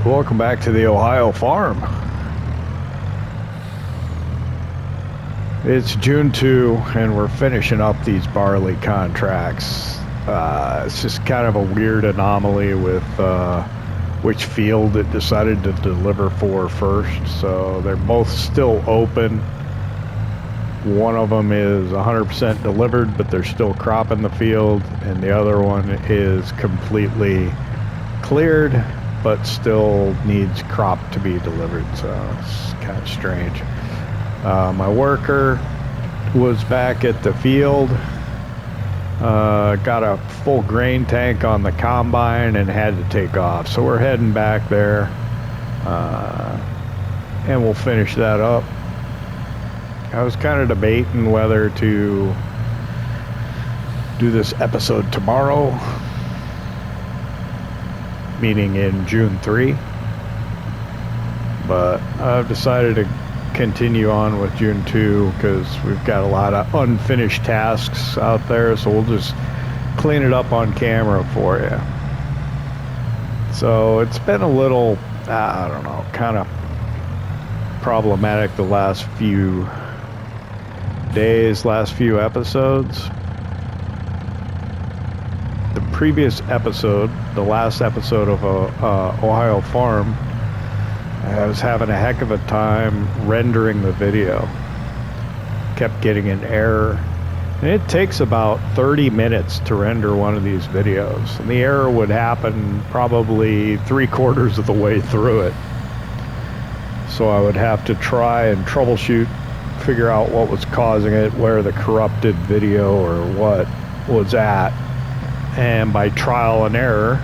Welcome back to the Ohio farm. It's June 2 and we're finishing up these barley contracts. It's just kind of a weird anomaly with which field it decided to deliver for first. So they're both still open. One of them is 100% delivered, but they're still cropping the field, and the other one is completely cleared but still needs crop to be delivered. So it's kind of strange. My worker was back at the field, got a full grain tank on the combine and had to take off, so we're heading back there, and we'll finish that up. I was kind of debating whether to do this episode tomorrow, meaning in June 3, but I've decided to continue on with June 2 because we've got a lot of unfinished tasks out there, so we'll just clean it up on camera for you. So it's been a little, I don't know, kind of problematic the last few days, last few episodes. The previous episode, the last episode of Ohio Farm, I was having a heck of a time rendering the video. Kept getting an error, And it takes about 30 minutes to render one of these videos. And the error would happen probably 3/4 of the way through it. So I would have to try and troubleshoot, figure out what was causing it, where the corrupted video or what was at. And by trial and error,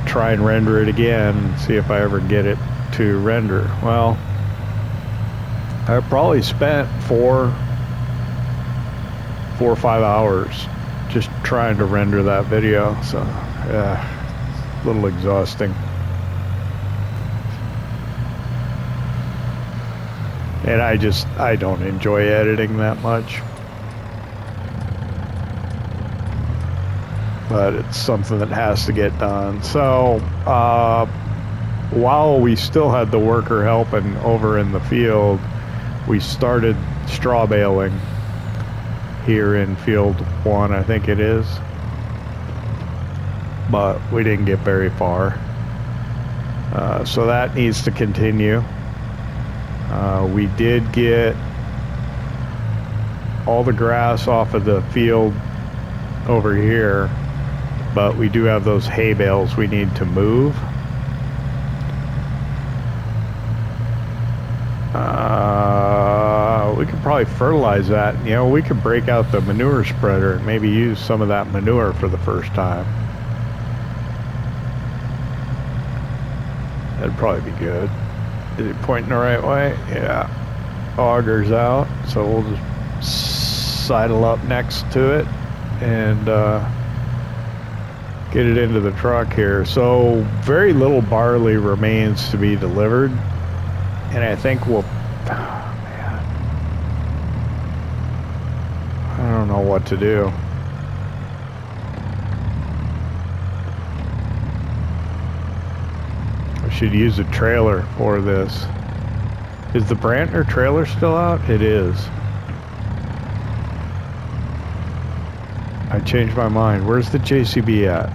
try and render it again and see if I ever get it to render. Well, I probably spent 4 or 5 hours just trying to render that video. So yeah, a little exhausting. And I don't enjoy editing that much. But it's something that has to get done. So while we still had the worker helping over in the field, we started straw baling here in field 1, I think it is. But we didn't get very far. So that needs to continue. We did get all the grass off of the field over here, but we do have those hay bales we need to move. We could probably fertilize that. You know, we could break out the manure spreader and maybe use some of that manure for the first time. That'd probably be good. Is it pointing the right way? Yeah. Auger's out, so we'll just sidle up next to it and get it into the truck here. So very little barley remains to be delivered, and I think we'll, man, I don't know what to do. I should use a trailer for this. Is the Brantner trailer still out? It is. I changed my mind. Where's the JCB at?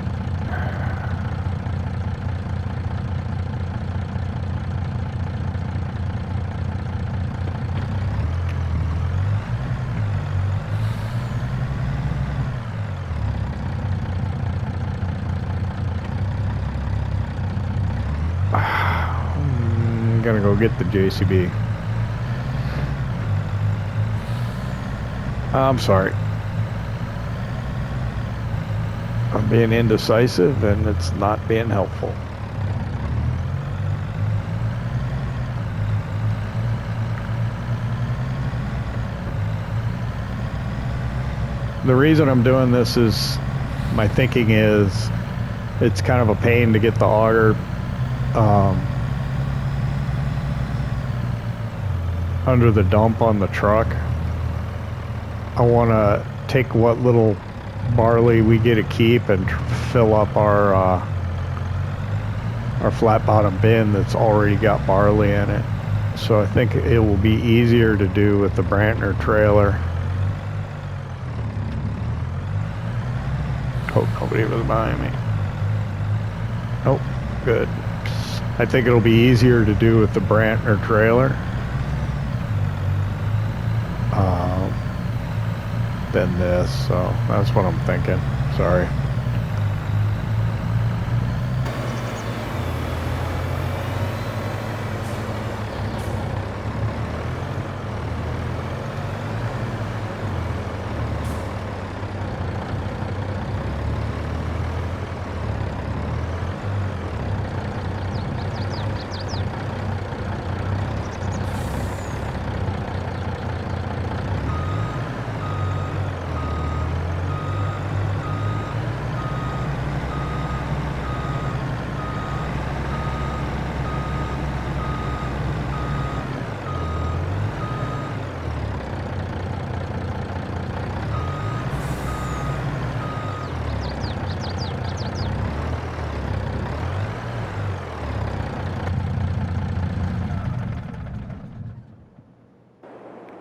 I'm gonna go get the JCB. I'm sorry. I'm being indecisive and it's not being helpful. The reason I'm doing this is, my thinking is, it's kind of a pain to get the auger under the dump on the truck. I want to take what little barley we get to keep and fill up our flat bottom bin that's already got barley in it. So I think it will be easier to do with the Brantner trailer. Hope nobody was behind me. Oh, good. I think it'll be easier to do with the Brantner trailer than this, so that's what I'm thinking. Sorry.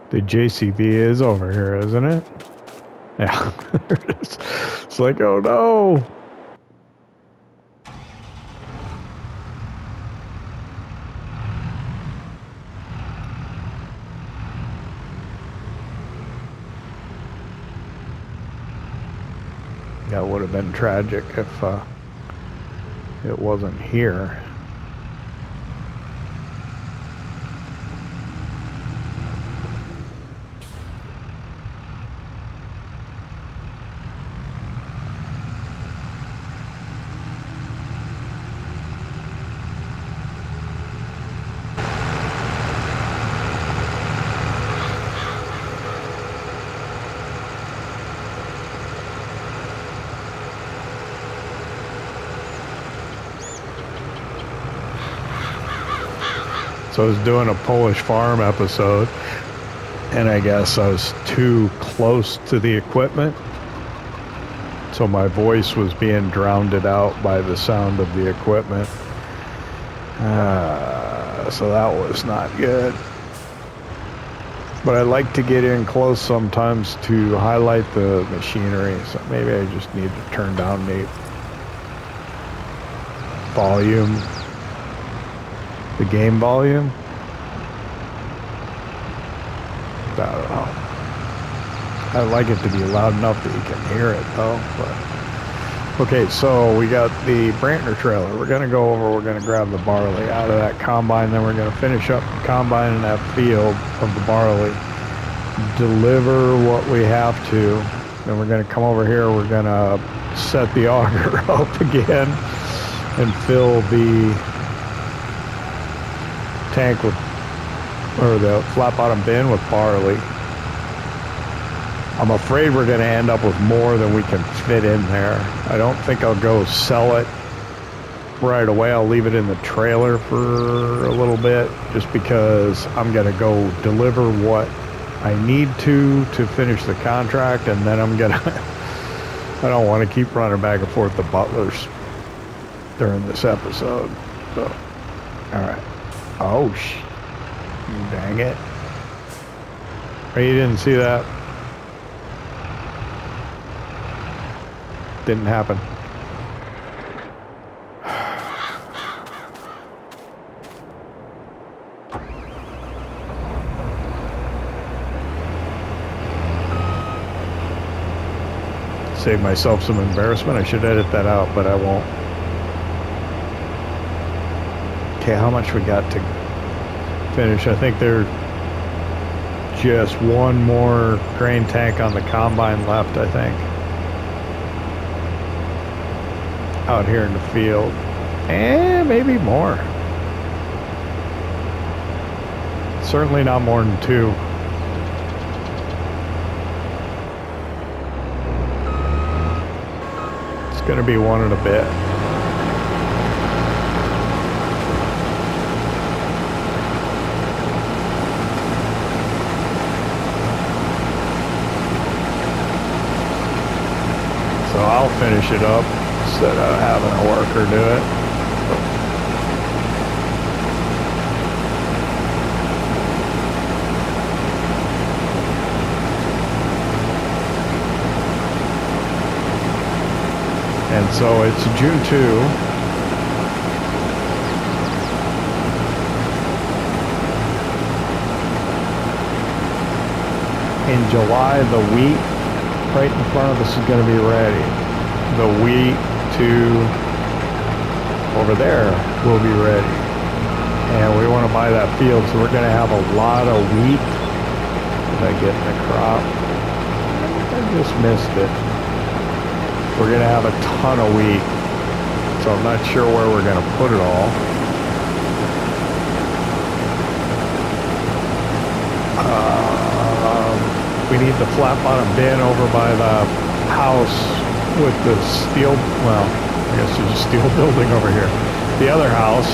The JCB is over here, isn't it? Yeah, there it is. It's like, oh no! That would have been tragic if it wasn't here. So I was doing a Polish farm episode, and I guess I was too close to the equipment, so my voice was being drowned out by the sound of the equipment. So that was not good. But I like to get in close sometimes to highlight the machinery, so maybe I just need to turn down the volume. The game volume? I don't know. I'd like it to be loud enough that you can hear it though. But okay, so we got the Brantner trailer. We're gonna go over, we're gonna grab the barley out of that combine, then we're gonna finish up the combine in that field of the barley. Deliver what we have to. Then we're gonna come over here, we're gonna set the auger up again and fill the tank with, or the flat bottom bin with barley. I'm afraid we're going to end up with more than we can fit in there. I don't think I'll go sell it right away. I'll leave it in the trailer for a little bit just because I'm going to go deliver what I need to finish the contract, and then I'm going to I don't want to keep running back and forth to Butler's during this episode. So all right. Oh, dang it. Oh, you didn't see that? Didn't happen. Save myself some embarrassment. I should edit that out, but I won't. Okay, how much we got to finish? I think there's just one more grain tank on the combine left, I think. Out here in the field. And maybe more. Certainly not more than 2. It's gonna be 1 in a bit. So I'll finish it up instead of having a worker do it. And so it's June 2. In July, the wheat right in front of us is going to be ready. The wheat to over there will be ready. And we want to buy that field, so we're going to have a lot of wheat. Did I get the crop? I just missed it. We're going to have a ton of wheat, so I'm not sure where we're going to put it all. We need the flat bottom bin over by the house with the steel, well, I guess there's a steel building over here. The other house,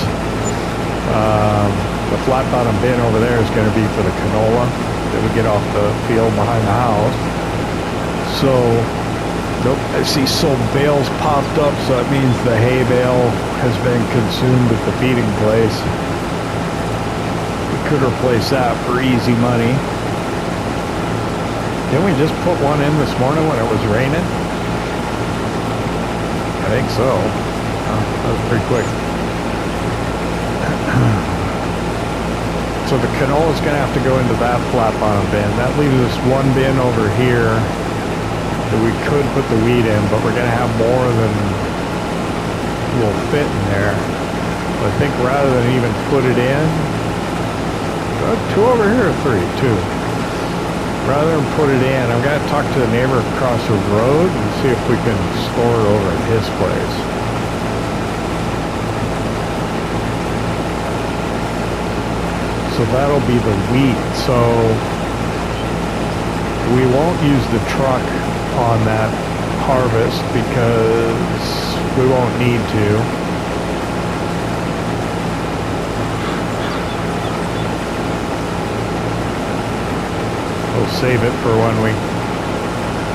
the flat bottom bin over there is going to be for the canola that we get off the field behind the house. So, nope, I see some bales popped up, so that means the hay bale has been consumed at the feeding place. We could replace that for easy money. Didn't we just put one in this morning when it was raining? I think so. Oh, that was pretty quick. So the canola is going to have to go into that flat bottom bin. That leaves us one bin over here we could put the wheat in, but we're going to have more than will fit in there. So I think rather than even put it in, two over here, two. Rather than put it in, I'm going to talk to the neighbor across the road and see if we can store it over at his place. So that'll be the wheat. So we won't use the truck on that harvest because we won't need to. We'll save it for when we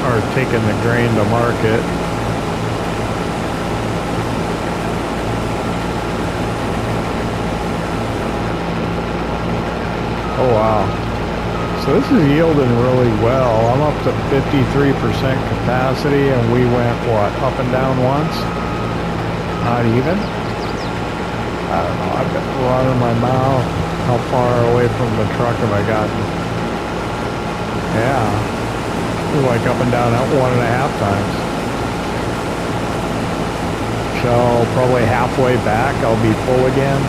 are taking the grain to market. Oh wow. So this is yielding really well. I'm up to 53% capacity and we went, what, up and down once? Not even? I don't know. I've got water in my mouth. How far away from the truck have I gotten? Yeah. We're like up and down 1.5 times. So probably halfway back I'll be full again.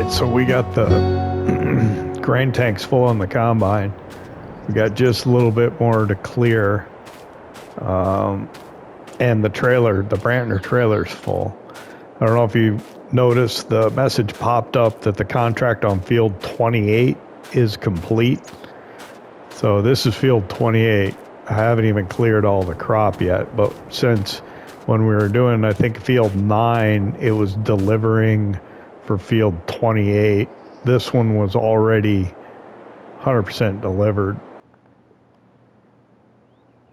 So we got the grain tanks full on the combine. We got just a little bit more to clear. And the trailer, the Brantner trailer's full. I don't know if you noticed, the message popped up that the contract on field 28 is complete. So this is field 28. I haven't even cleared all the crop yet, but since when we were doing, I think field 9, it was delivering for field 28. This one was already 100% delivered.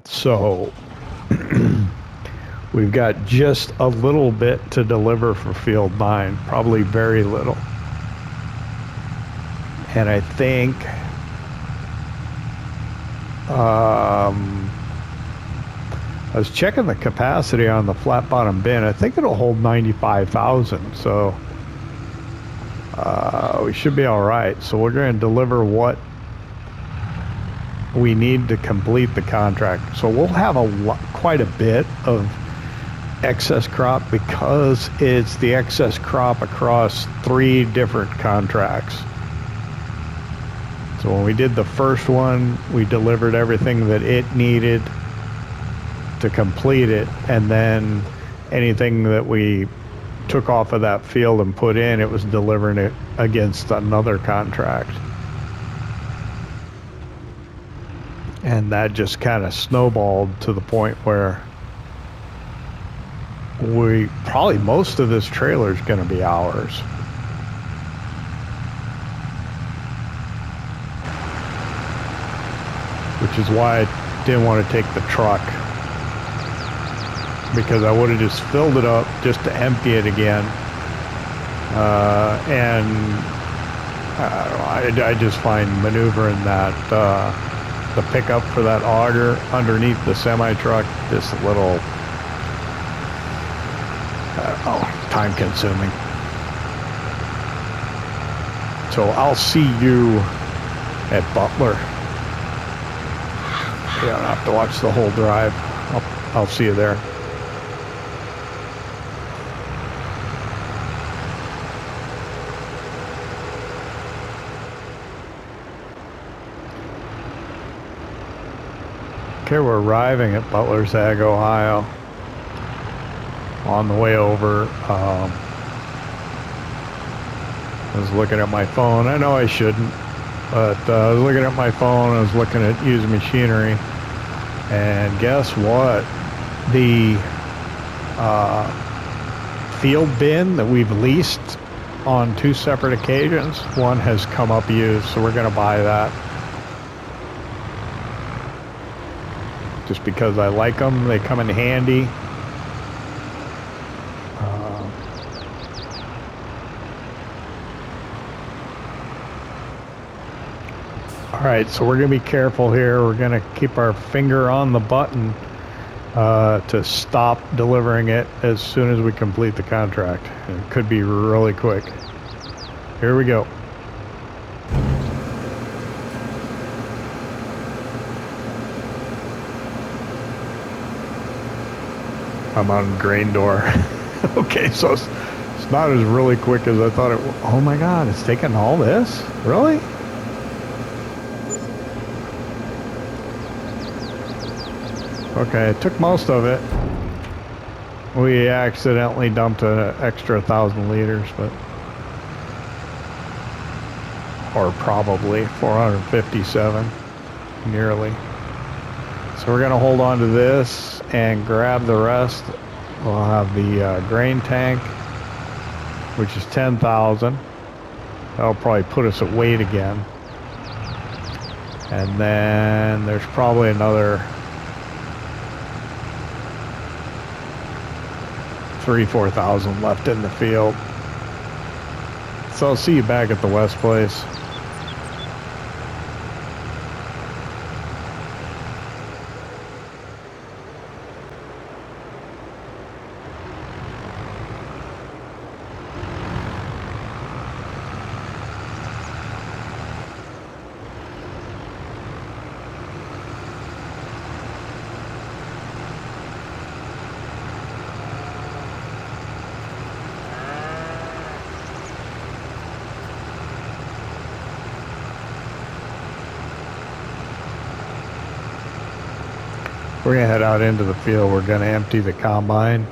So we've got just a little bit to deliver for field 9, probably very little. And I think I was checking the capacity on the flat bottom bin. I think it'll hold 95,000. So we should be all right. So we're going to deliver what we need to complete the contract. So we'll have quite a bit of excess crop because it's the excess crop across 3 different contracts. So when we did the first one, we delivered everything that it needed to complete it, and then anything that we took off of that field and put in, it was delivering it against another contract. And that just kind of snowballed to the point where probably most of this trailer is going to be ours. Which is why I didn't want to take the truck, because I would have just filled it up just to empty it again. And I just find maneuvering that the pickup for that auger underneath the semi-truck. This little, time consuming. So I'll see you at Butler. You don't have to watch the whole drive. I'll see you there. Okay, we're arriving at Butler's Ag, Ohio. On the way over, I was looking at my phone. I know I shouldn't, but I was looking at my phone. I was looking at used machinery, and guess what? The field bin that we've leased on 2 separate occasions, one has come up used, so we're going to buy that. Just because I like them, they come in handy. All right, so we're going to be careful here. We're going to keep our finger on the button to stop delivering it as soon as we complete the contract. It could be really quick. Here we go. I'm on grain door. Okay, so it's not as really quick as I thought it was. Oh my God, it's taking all this? Really? Okay, it took most of it. We accidentally dumped an extra 1,000 liters, but... or probably 457, nearly. So we're gonna hold on to this and grab the rest. We'll have the grain tank, which is 10,000. That'll probably put us at weight again. And then there's probably another 3,000-4,000 left in the field. So I'll see you back at the West Place. We're gonna head out into the field. We're gonna empty the combine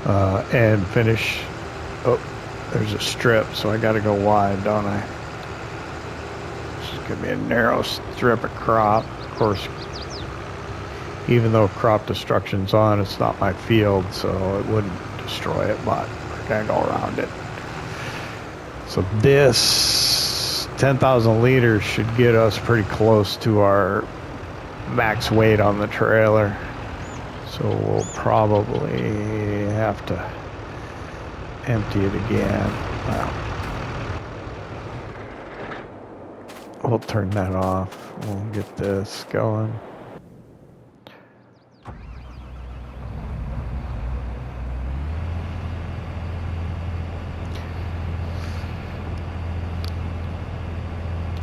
and finish. Oh, there's a strip, so I gotta go wide, don't I? This is gonna be a narrow strip of crop. Of course, even though crop destruction's on, it's not my field, so it wouldn't destroy it, but we're gonna go around it. So this 10,000 liters should get us pretty close to our max weight on the trailer, so we'll probably have to empty it again. We'll turn that off. We'll get this going.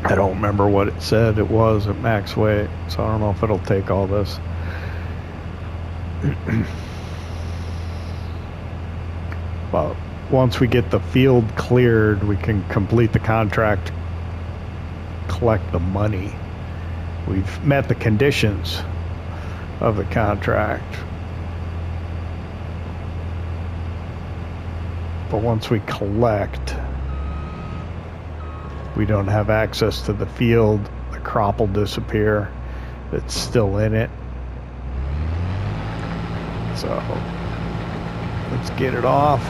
I don't remember what it said it was at max weight, so I don't know if it'll take all this. But once we get the field cleared, we can complete the contract, collect the money. We've met the conditions of the contract. But once we collect, we don't have access to the field. The crop will disappear. It's still in it. So let's get it off.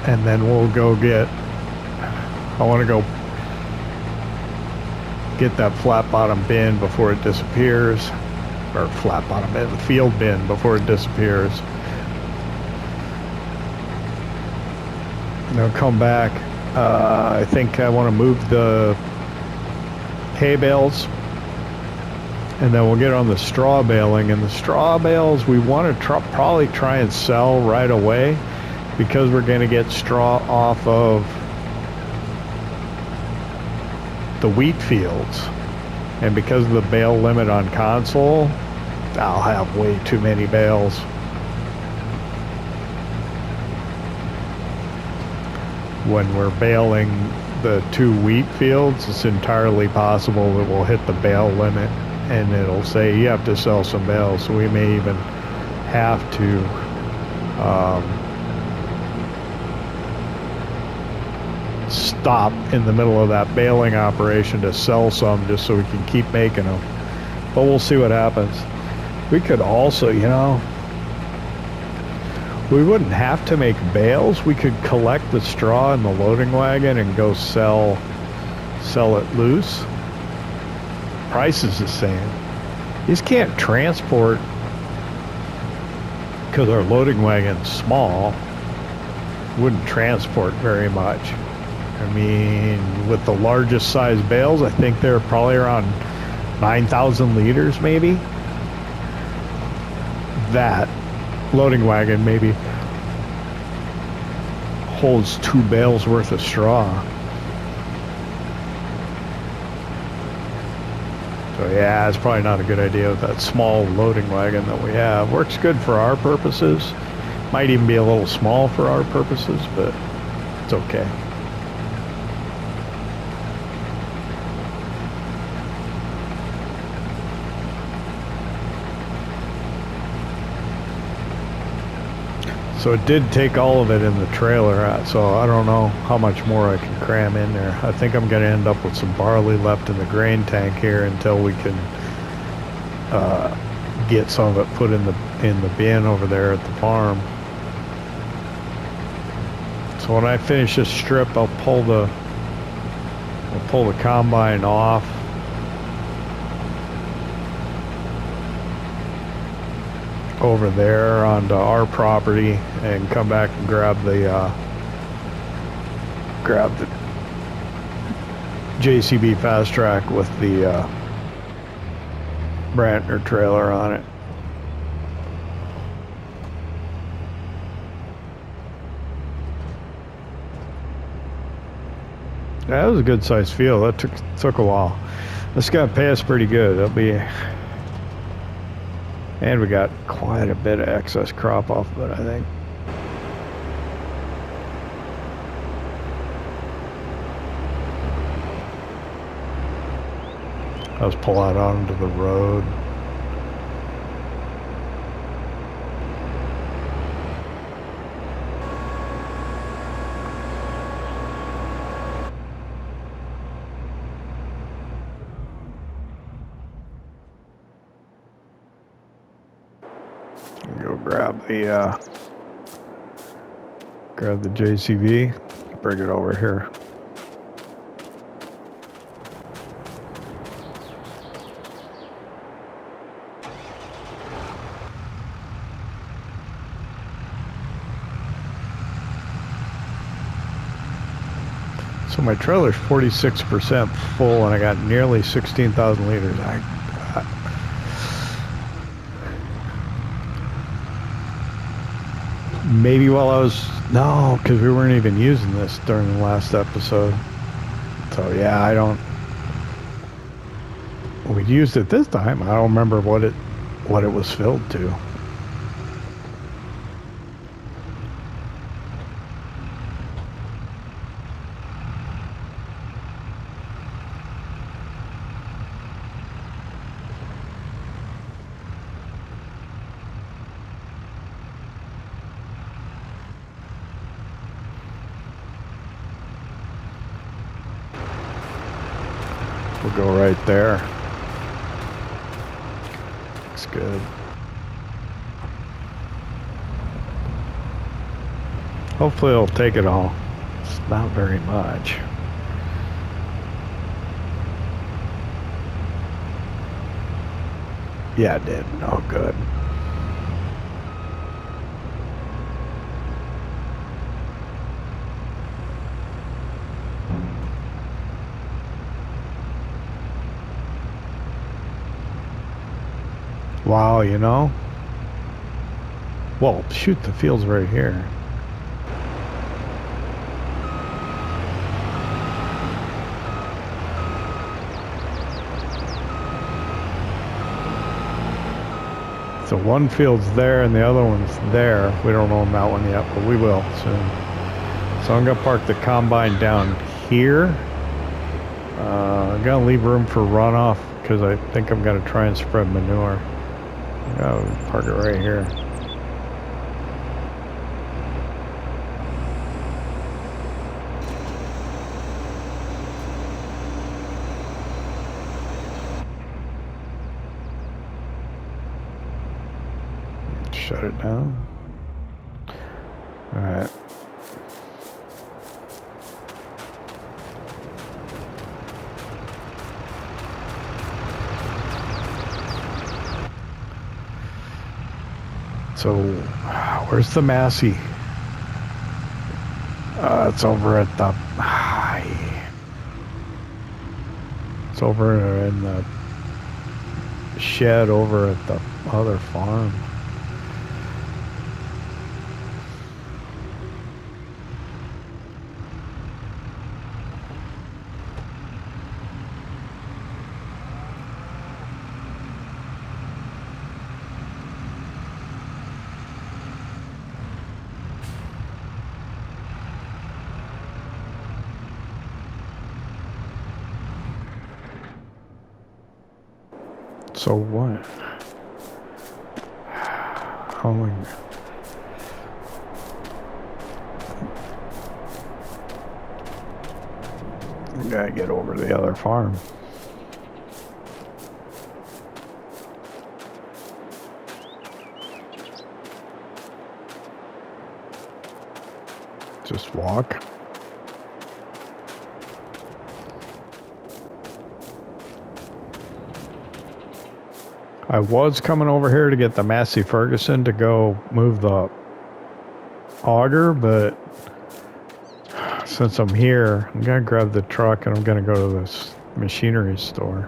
And then we'll go get, I want to go get that flat bottom bin before it disappears. Or flat bottom bin, the field bin before it disappears. They'll come back. I think I want to move the hay bales, and then we'll get on the straw baling. And the straw bales we want to probably try and sell right away, because we're going to get straw off of the wheat fields. And because of the bale limit on console, I'll have way too many bales. When we're baling the 2 wheat fields, it's entirely possible that we'll hit the bale limit, and it'll say you have to sell some bales. So we may even have to stop in the middle of that baling operation to sell some, just so we can keep making them. But we'll see what happens. We could also, you know, we wouldn't have to make bales. We could collect the straw in the loading wagon and go sell it loose. Price is the same. You just can't transport, because our loading wagon's small, wouldn't transport very much. I mean, with the largest size bales, I think they're probably around 9,000 liters maybe. That loading wagon maybe holds 2 bales worth of straw. So yeah, it's probably not a good idea with that small loading wagon that we have. Works good for our purposes. Might even be a little small for our purposes, but it's okay. So it did take all of it in the trailer, so I don't know how much more I can cram in there. I think I'm going to end up with some barley left in the grain tank here until we can get some of it put in the bin over there at the farm. So when I finish this strip, I'll pull the combine off. Over there onto our property and come back and grab the JCB fast track with the Brantner trailer on it. Yeah, that was a good sized field. That took a while. This got to pay us pretty good. That'll be. And we got quite a bit of excess crop off of it, I think. Let's pull out onto the road. Go grab the JCB, bring it over here. So my trailer's 46% full, and I got nearly 16,000 liters. Maybe while I was... No, because we weren't even using this during the last episode. So yeah, I don't... We used it this time. I don't remember what it was filled to. We'll go right there. Looks good. Hopefully it'll take it all. It's not very much. Yeah, it did. Oh, good. while, you know? Well, shoot, the field's right here. So one field's there and the other one's there. We don't own that one yet, but we will soon. So I'm gonna park the combine down here. I'm gonna leave room for runoff because I think I'm gonna try and spread manure. I'm gonna park it right here. Shut it down. All right. So, where's the Massey? It's over at the... It's over in the shed over at the other farm. So what? Oh my God. I gotta get over to the other farm. Just walk. I was coming over here to get the Massey Ferguson to go move the auger, but since I'm here, I'm gonna grab the truck and I'm gonna go to this machinery store.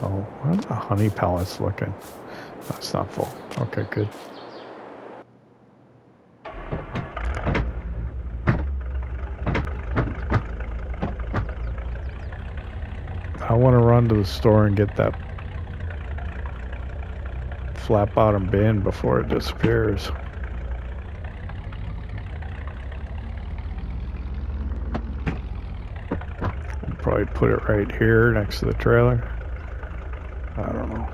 Oh, how are the honey pellets looking? That's not full. Okay, good. I want to run to the store and get that flat bottom bin before it disappears. I'll probably put it right here next to the trailer. I don't know.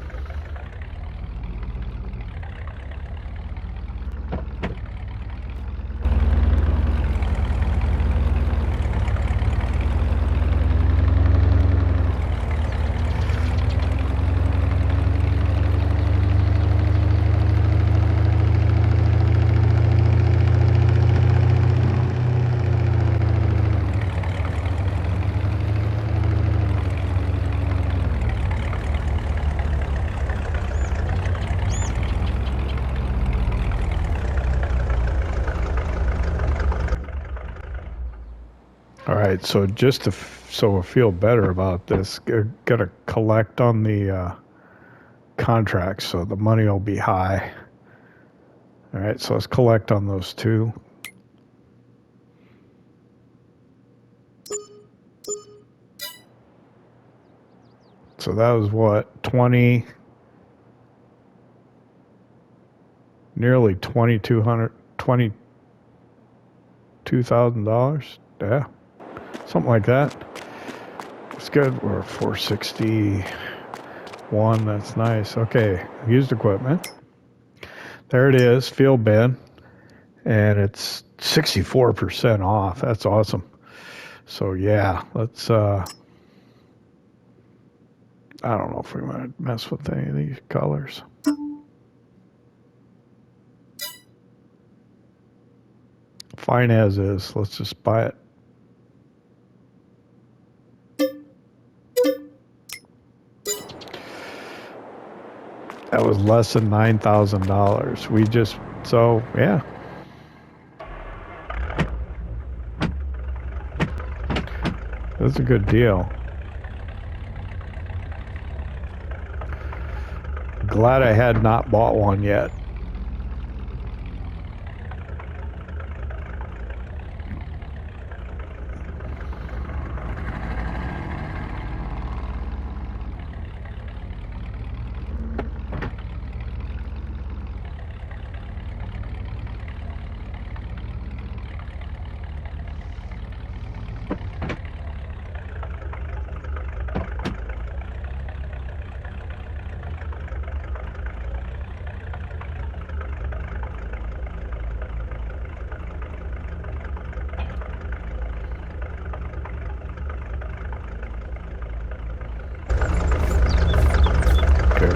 Alright, so just to so I feel better about this, gotta collect on the contracts, so the money will be high. Alright, so let's collect on those two. So that was what, nearly $22,000? Yeah. Something like that. It's good. We're 461. That's nice. Okay. Used equipment. There it is. Field bin. And it's 64% off. That's awesome. So yeah, let's I don't know if we want to mess with any of these colors. Fine as is. Let's just buy it. That was less than $9,000. We just, so yeah. That's a good deal. glad I had not bought one yet.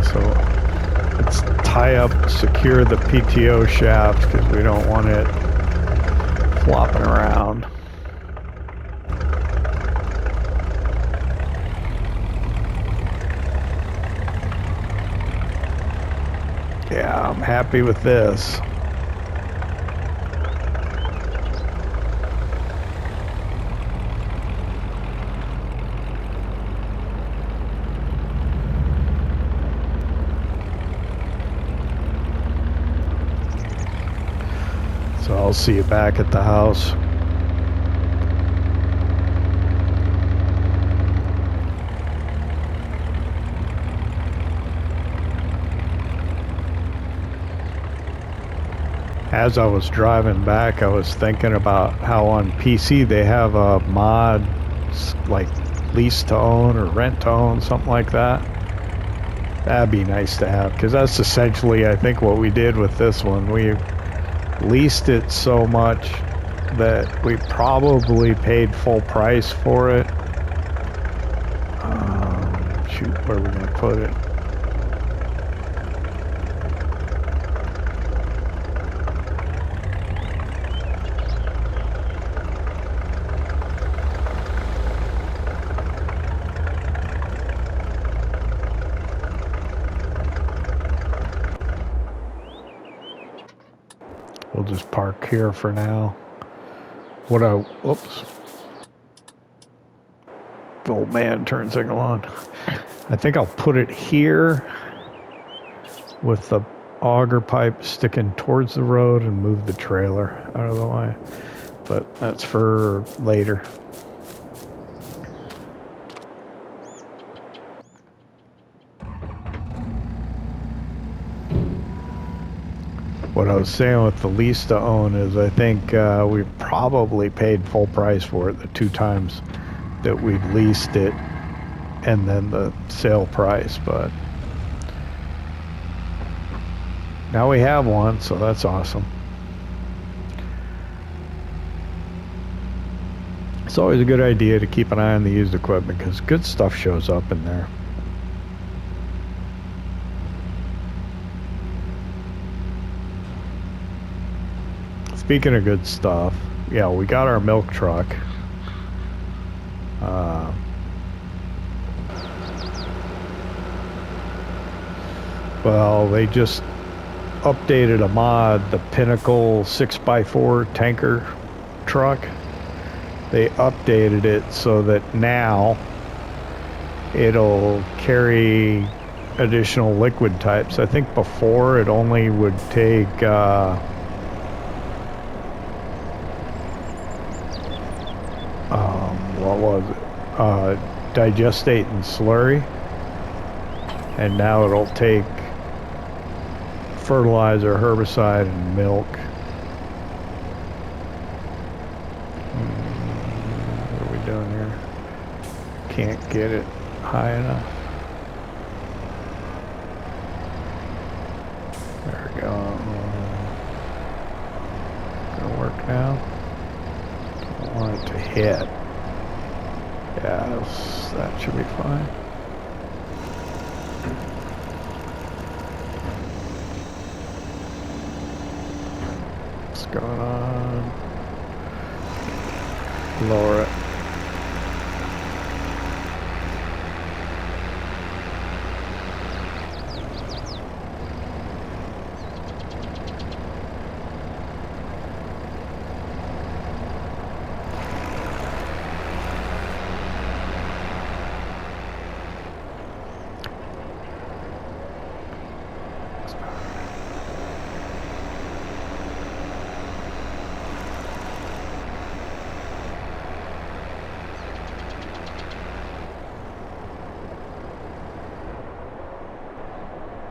So let's tie up, secure the PTO shaft because we don't want it flopping around. Yeah, I'm happy with this. So I'll see you back at the house. As I was driving back, I was thinking about how on PC they have a mod like lease to own or rent to own, something like that. That'd be nice to have, because that's essentially, I think, what we did with this one. We leased it so much that we probably paid full price for it. Shoot, where are we going to put it? We'll just park here for now. Whoops. The old man turn signal on. I think I'll put it here with the auger pipe sticking towards the road and move the trailer out of the way. But that's for later. What I was saying with the lease to own is I think we probably paid full price for it the 2 times that we've leased it, and then the sale price. But now we have one, so that's awesome. It's always a good idea to keep an eye on the used equipment because good stuff shows up in there. Speaking of good stuff, yeah, we got our milk truck. Well, they just updated a mod, the Pinnacle 6x4 tanker truck. They updated it so that now it'll carry additional liquid types. I think before it only would take what was it? Digestate and slurry. And now it'll take fertilizer, herbicide, and milk. What are we doing here? Can't get it high enough. There we go. Gonna work now. Don't want it to hit. Yes, that should be fine. What's going on? Lower it.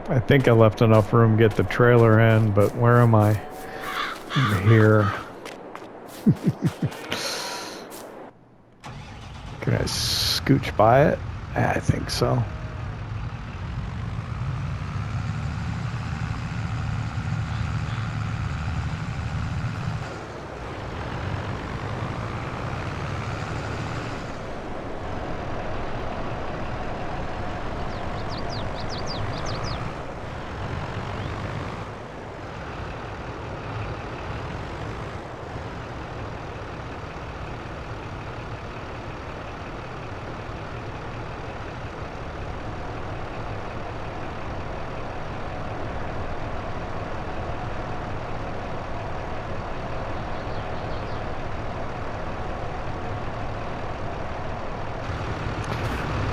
I think I left enough room to get the trailer in, but where am I? I'm here. Can I scooch by it? I think so.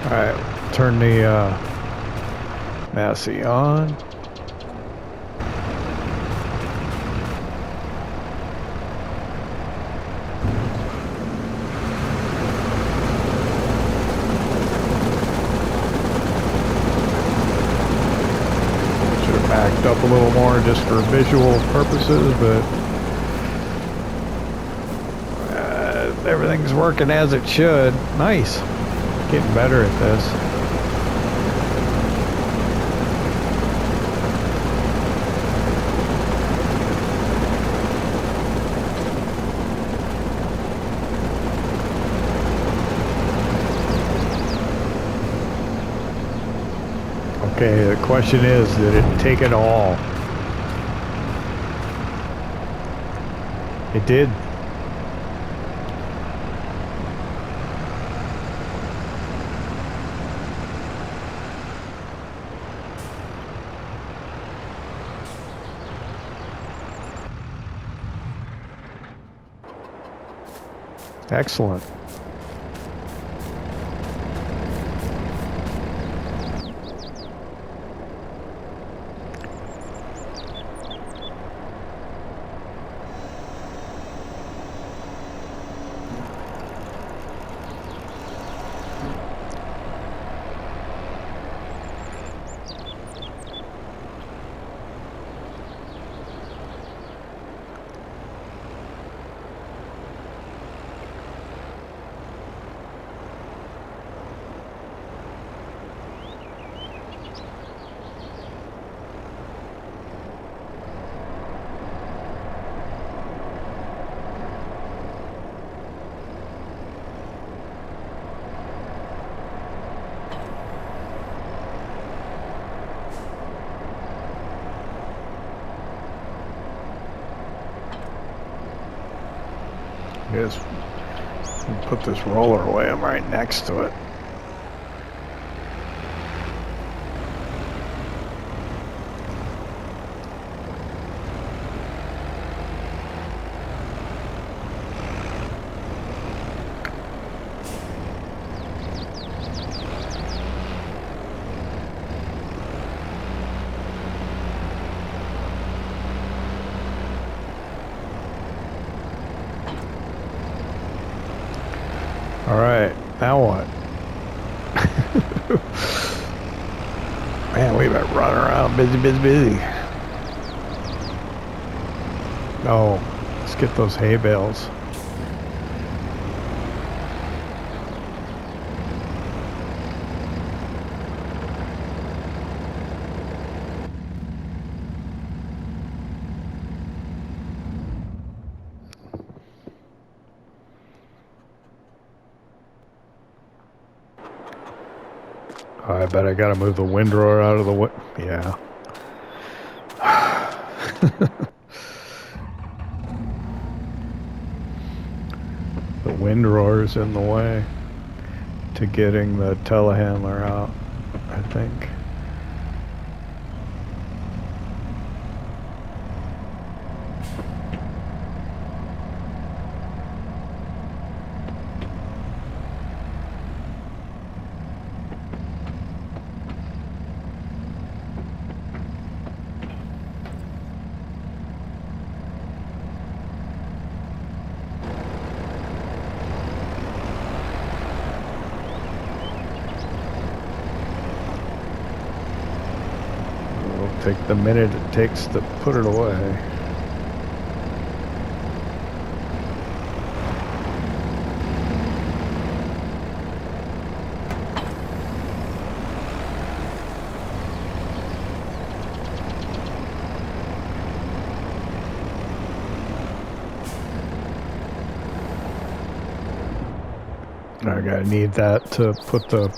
Alright, turn the Massey on. Should have backed up a little more just for visual purposes, but everything's working as it should. Nice. Getting better at this. Okay, the question is, did it take it all? It did. Excellent. Yes. Put this roller away. I'm right next to it. Alright, now what? Man, we've been running around busy. Oh, let's get those hay bales. I bet I gotta move the windrower out of the way. Yeah. The windrower's in the way to getting the telehandler out, I think. take the minute it takes to put it away. I gotta need that to put the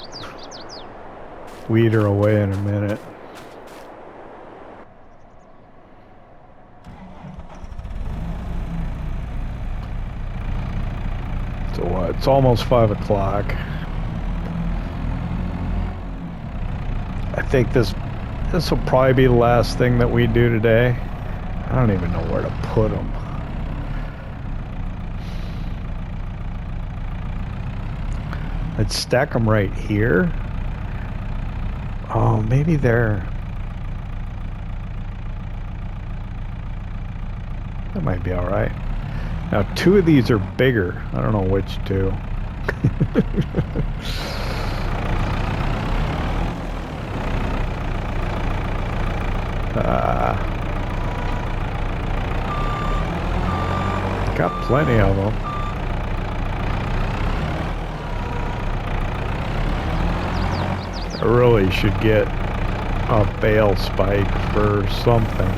weeder away in a minute. So what? It's almost 5 o'clock. I think this will probably be the last thing that we do today. I don't even know where to put them. Let's stack them right here. Oh, maybe there. That might be all right. Now, 2 of these are bigger. I don't know which 2. Got plenty of them. I really should get a bale spike for something.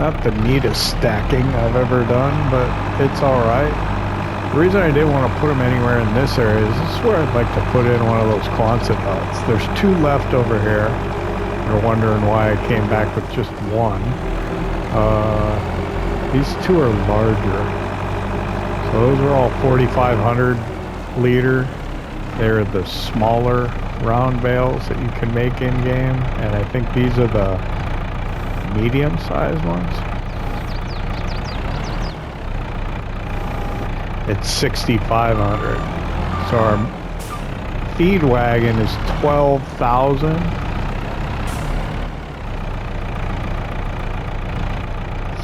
Not the neatest stacking I've ever done, but it's alright. The reason I didn't want to put them anywhere in this area is this is where I'd like to put in one of those Quonset huts. There's 2 left over here. You're wondering why I came back with just 1. These 2 are larger. So those are all 4,500 liter. They're the smaller round bales that you can make in game, and I think these are the medium-sized ones. It's 6,500. So our feed wagon is 12,000.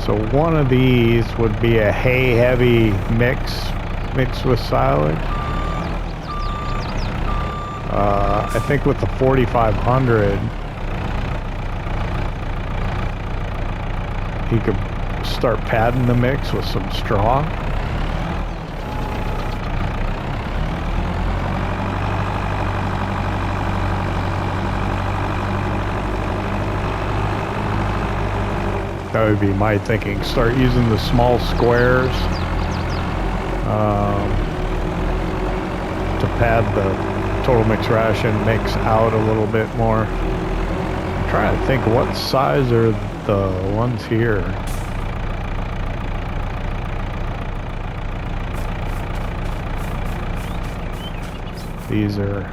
So one of these would be a hay-heavy mixed with silage. I think with the 4,500, he could start padding the mix with some straw. That would be my thinking. Start using the small squares to pad the total mix ration mix out a little bit more. I'm trying to think what size are the ones here. These are,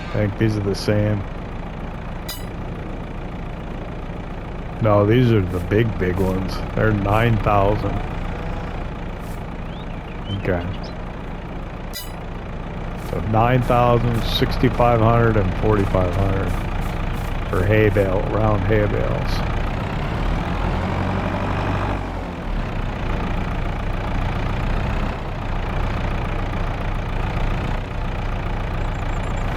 I think these are the same. No, these are the big ones. They're 9,000. Okay. So 9,000, 6,500, and 4,500 for hay bale, round hay bales.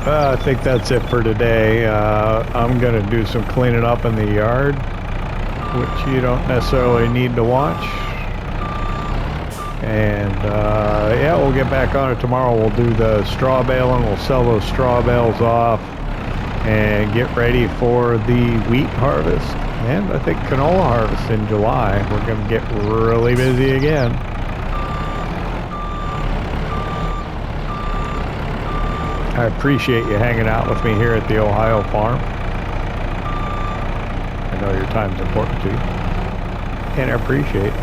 I think that's it for today. I'm gonna do some cleaning up in the yard, which you don't necessarily need to watch. And yeah, we'll get back on it tomorrow. We'll do the straw baling. We'll sell those straw bales off and get ready for the wheat harvest. And I think canola harvest in July. We're going to get really busy again. I appreciate you hanging out with me here at the Ohio farm. I know your time's important to you. And I appreciate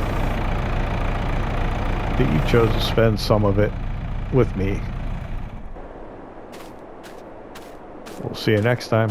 that you chose to spend some of it with me. We'll see you next time.